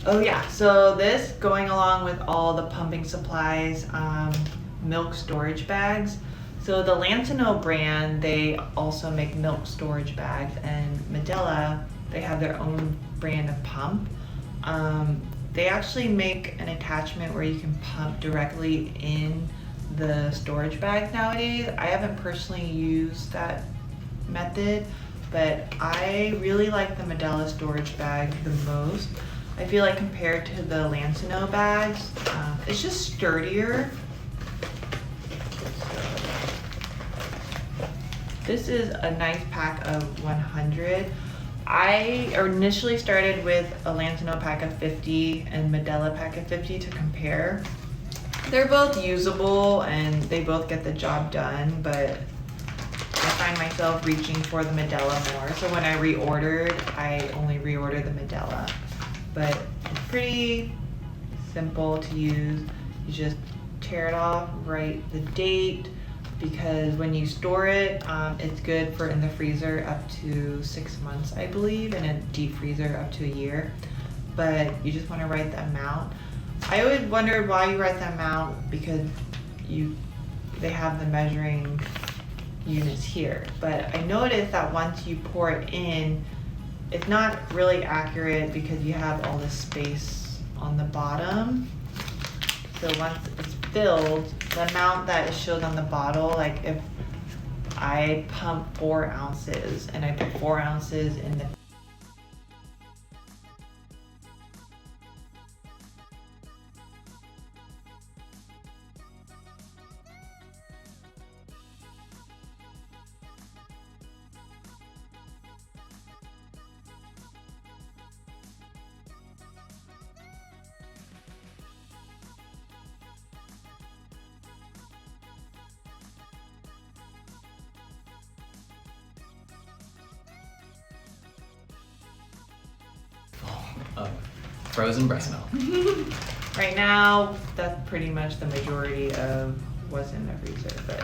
Oh yeah, so this going along with all the pumping supplies, milk storage bags. So the Lancino brand, they also make milk storage bags, and Medela, they have their own brand of pump. They actually make an attachment where you can pump directly in the storage bag nowadays. I haven't personally used that method, but I really like the Medela storage bag the most. I feel like compared to the Lancino bags, it's just sturdier. This is a nice pack of 100. I initially started with a Lancino pack of 50 and Medela pack of 50 to compare. They're both usable and they both get the job done, but I find myself reaching for the Medela more. So when I reordered, I only reordered the Medela. But it's pretty simple to use. You just tear it off, write the date, because when you store it, it's good for in the freezer up to 6 months, I believe, and a deep freezer up to a year. But you just want to write the amount. I always wondered why you write the amount, because they have the measuring units here. But I noticed that once you pour it in, it's not really accurate because you have all this space on the bottom. So once it's filled, the amount that it shows on the bottle, like if I pump 4 ounces and I put 4 ounces in the of frozen breast milk. right now, that's pretty much the majority of what's in the freezer. But